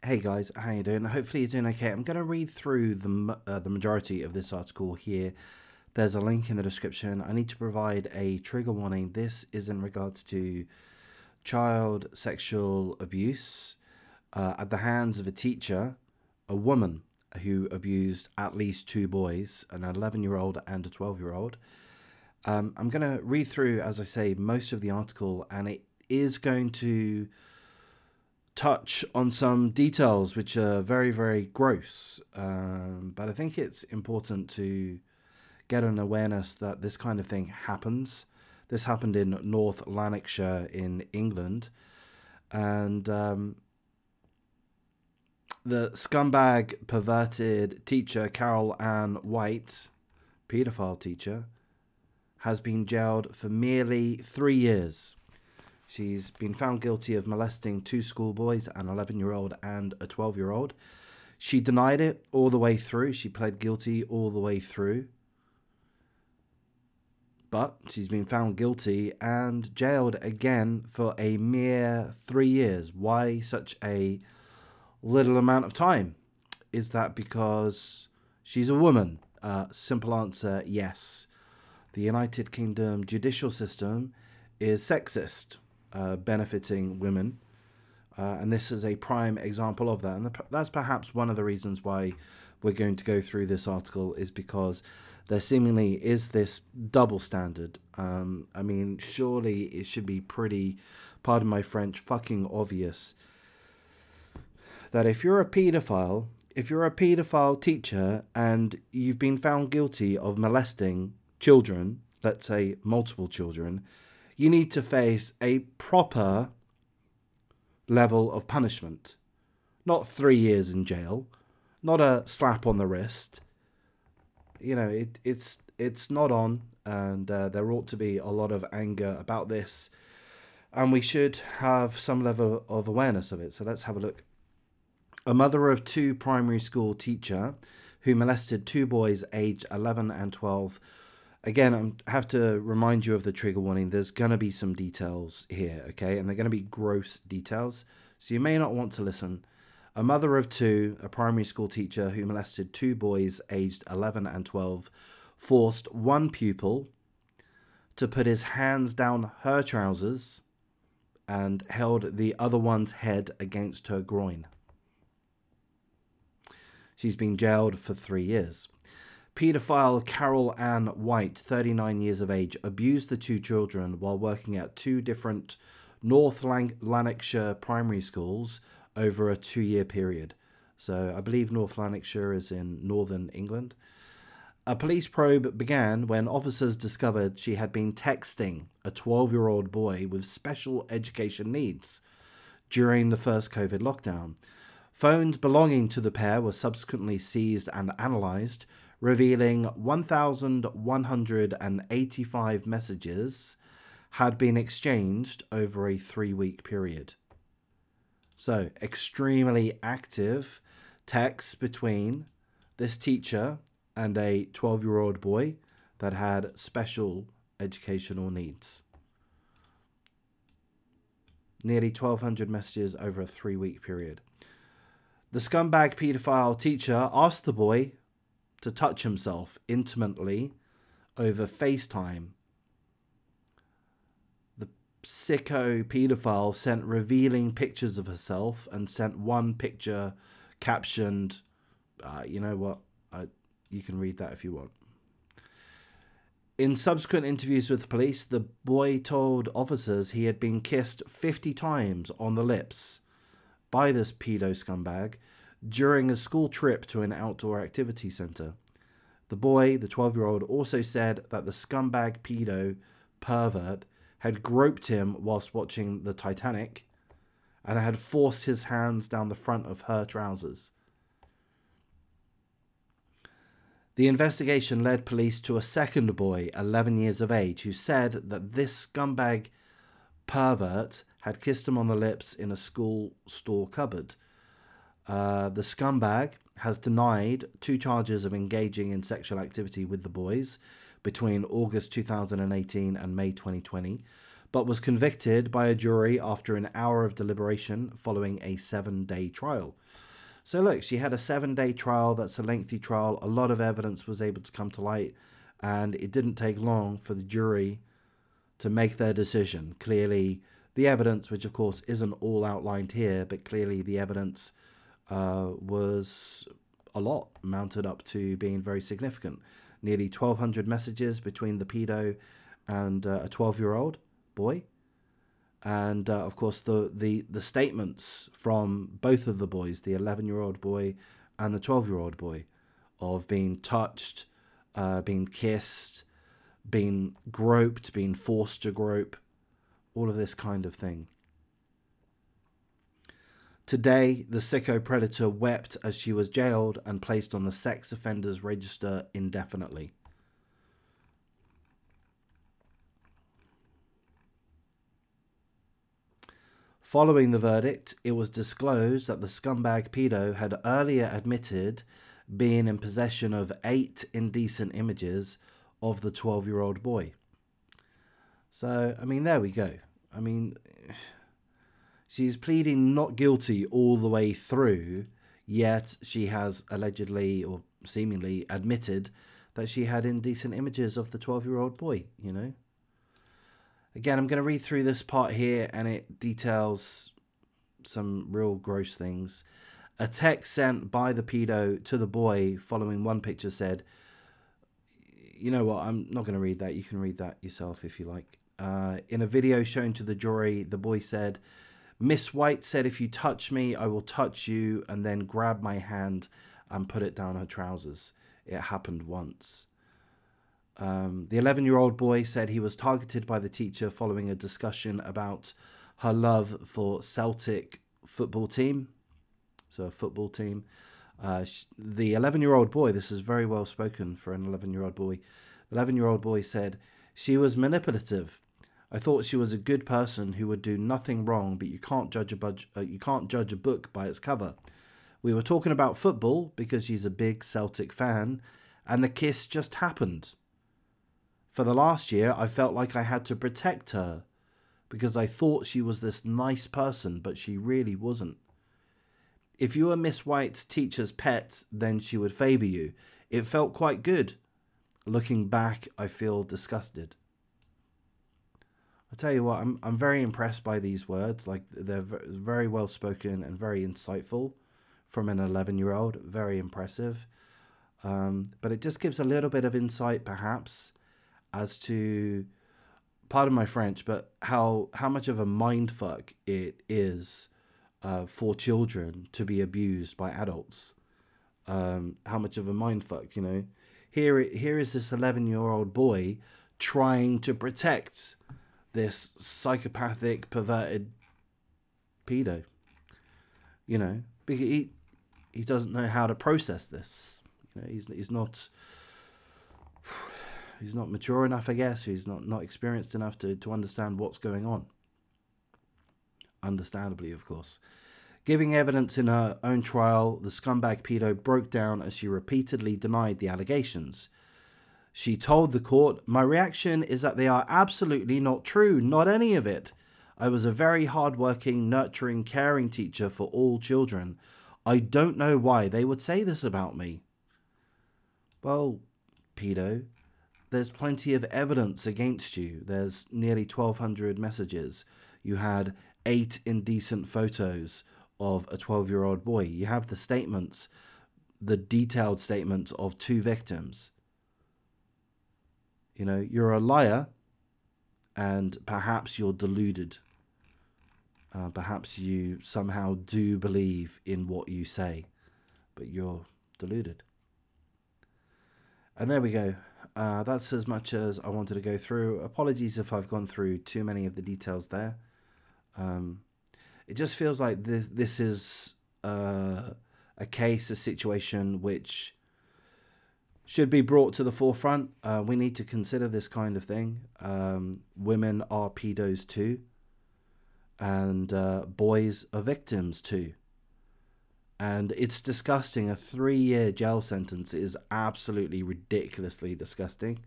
Hey guys, how you doing? Hopefully you're doing okay. I'm going to read through the majority of this article here. There's a link in the description. I need to provide a trigger warning. This is in regards to child sexual abuse at the hands of a teacher, a woman who abused at least two boys, an 11-year-old and a 12-year-old. I'm going to read through, as I say, most of the article, and it is going to touch on some details which are very, very gross. But I think it's important to get an awareness that this kind of thing happens. This happened in North Lanarkshire in England. And the scumbag, perverted teacher, Carol Ann White, paedophile teacher, has been jailed for merely 3 years. She's been found guilty of molesting two schoolboys, an 11-year-old and a 12-year-old. She denied it all the way through. She pled guilty all the way through. But she's been found guilty and jailed again for a mere 3 years. Why such a little amount of time? Is that because she's a woman? Simple answer, yes. The United Kingdom judicial system is sexist. Benefiting women, and this is a prime example of that. And that's perhaps one of the reasons why we're going to go through this article, is because there seemingly is this double standard. I mean, surely it should be pretty, pardon my French, fucking obvious that if you're a paedophile, teacher and you've been found guilty of molesting children, let's say multiple children, you need to face a proper level of punishment. Not 3 years in jail, not a slap on the wrist. You know, it's not on, and there ought to be a lot of anger about this, and we should have some level of awareness of it. So let's have a look. A mother of two primary school teacher who molested two boys aged 11 and 12. Again, I have to remind you of the trigger warning. There's going to be some details here, okay? And they're going to be gross details, so you may not want to listen. A mother of two, a primary school teacher who molested two boys aged 11 and 12, forced one pupil to put his hands down her trousers and held the other one's head against her groin. She's been jailed for 3 years. Paedophile Carol Ann White, 39 years of age, abused the two children while working at two different North Lanarkshire primary schools over a 2-year period. So I believe North Lanarkshire is in northern England. A police probe began when officers discovered she had been texting a 12-year-old boy with special education needs during the first COVID lockdown. Phones belonging to the pair were subsequently seized and analysed, revealing 1,185 messages had been exchanged over a 3-week period. So, extremely active texts between this teacher and a 12-year-old boy that had special educational needs. Nearly 1,200 messages over a 3-week period. The scumbag paedophile teacher asked the boy to touch himself intimately over FaceTime. The sicko paedophile sent revealing pictures of herself and sent one picture captioned, you know what, you can read that if you want. In subsequent interviews with the police, the boy told officers he had been kissed 50 times on the lips by this pedo scumbag during a school trip to an outdoor activity centre. The boy, the 12-year-old, also said that the scumbag pedo pervert had groped him whilst watching the Titanic and had forced his hands down the front of her trousers. The investigation led police to a second boy, 11 years of age, who said that this scumbag pervert had kissed him on the lips in a school store cupboard. The scumbag has denied 2 charges of engaging in sexual activity with the boys between August 2018 and May 2020, but was convicted by a jury after an hour of deliberation following a 7-day trial. So look, she had a 7-day trial. That's a lengthy trial. A lot of evidence was able to come to light, and it didn't take long for the jury to make their decision. Clearly, the evidence, which of course isn't all outlined here, but clearly the evidence was a lot, mounted up to being very significant. Nearly 1,200 messages between the pedo and a 12-year-old boy. And of course, the statements from both of the boys, the 11-year-old boy and the 12-year-old boy, of being touched, being kissed, being groped, being forced to grope, all of this kind of thing. Today, the sicko predator wept as she was jailed and placed on the sex offenders register indefinitely. Following the verdict, it was disclosed that the scumbag pedo had earlier admitted being in possession of 8 indecent images of the 12-year-old boy. So, I mean, there we go. I mean, she's pleading not guilty all the way through, yet she has allegedly or seemingly admitted that she had indecent images of the 12-year-old boy, you know. Again, I'm going to read through this part here, and it details some real gross things. A text sent by the pedo to the boy following one picture said, you know what, I'm not going to read that. You can read that yourself if you like. In a video shown to the jury, the boy said, Miss White said, if you touch me, I will touch you, and then grab my hand and put it down her trousers. It happened once. The 11-year-old boy said he was targeted by the teacher following a discussion about her love for Celtic football team. So a football team. The 11-year-old boy, this is very well spoken for an 11-year-old boy. The 11-year-old boy said, she was manipulative. I thought she was a good person who would do nothing wrong, but you can't judge a book by its cover. We were talking about football because she's a big Celtic fan, and the kiss just happened. For the last year, I felt like I had to protect her because I thought she was this nice person, but she really wasn't. If you were Miss White's teacher's pet, then she would favour you. It felt quite good. Looking back, I feel disgusted. I tell you what, I'm very impressed by these words. Like, they're very well spoken and very insightful from an 11-year-old. Very impressive. But it just gives a little bit of insight, perhaps, as to, pardon my French, but how much of a mindfuck it is for children to be abused by adults. How much of a mindfuck, you know. Here is this 11-year-old boy trying to protect this psychopathic, perverted pedo. You know, because he doesn't know how to process this. You know, he's not mature enough, I guess. He's not experienced enough to understand what's going on. Understandably, of course. Giving evidence in her own trial, the scumbag pedo broke down as she repeatedly denied the allegations. She told the court, my reaction is that they are absolutely not true, not any of it. I was a very hard-working, nurturing, caring teacher for all children. I don't know why they would say this about me. Well, pedo, there's plenty of evidence against you. There's nearly 1,200 messages. You had 8 indecent photos of a 12-year-old boy. You have the statements, the detailed statements of 2 victims. You know, you're a liar, and perhaps you're deluded. Perhaps you somehow do believe in what you say, but you're deluded. And there we go. That's as much as I wanted to go through. Apologies if I've gone through too many of the details there. It just feels like this is a case, a situation which should be brought to the forefront. We need to consider this kind of thing. Women are pedos too. And boys are victims too. And it's disgusting. A 3-year jail sentence is absolutely ridiculously disgusting.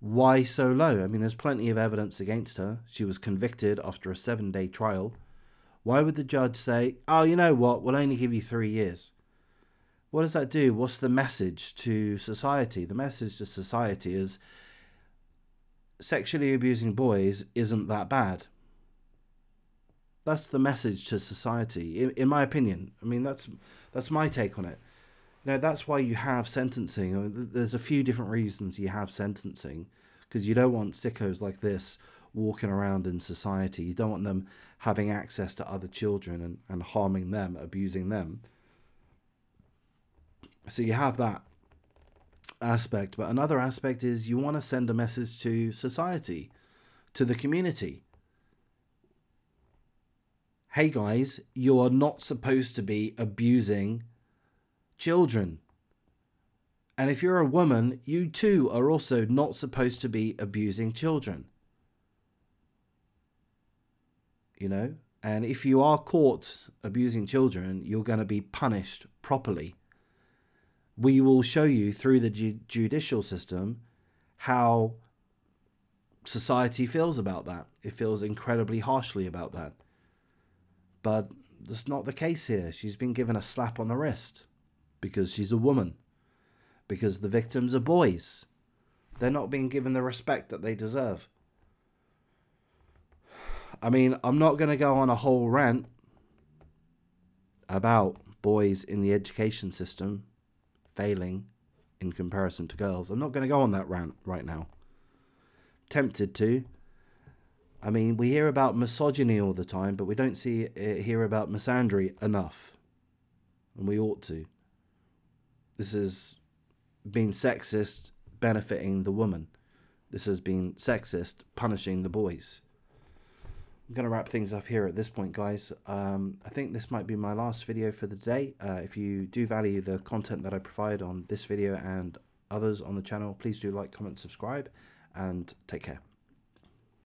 Why so low? I mean, there's plenty of evidence against her. She was convicted after a 7-day trial. Why would the judge say, oh, you know what, we'll only give you 3 years? What does that do? What's the message to society? The message to society is sexually abusing boys isn't that bad. That's the message to society, in my opinion. I mean, that's my take on it. You know, that's why you have sentencing. There's a few different reasons you have sentencing, because you don't want sickos like this walking around in society. You don't want them having access to other children and harming them, abusing them. So you have that aspect. But another aspect is you want to send a message to society, to the community. Hey guys, you are not supposed to be abusing children. And if you're a woman, you too are also not supposed to be abusing children. You know? And if you are caught abusing children, you're going to be punished properly. We will show you through the judicial system how society feels about that. It feels incredibly harshly about that. But that's not the case here. She's been given a slap on the wrist because she's a woman. Because the victims are boys. They're not being given the respect that they deserve. I mean, I'm not going to go on a whole rant about boys in the education system failing in comparison to girls. I'm not going to go on that rant right now. Tempted to. I mean, we hear about misogyny all the time, but we don't hear about misandry enough. And we ought to. This has been sexist benefiting the woman. This has been sexist punishing the boys. I'm going to wrap things up here at this point, guys. I think this might be my last video for the day. If you do value the content that I provide on this video and others on the channel, please do like, comment, subscribe, and take care.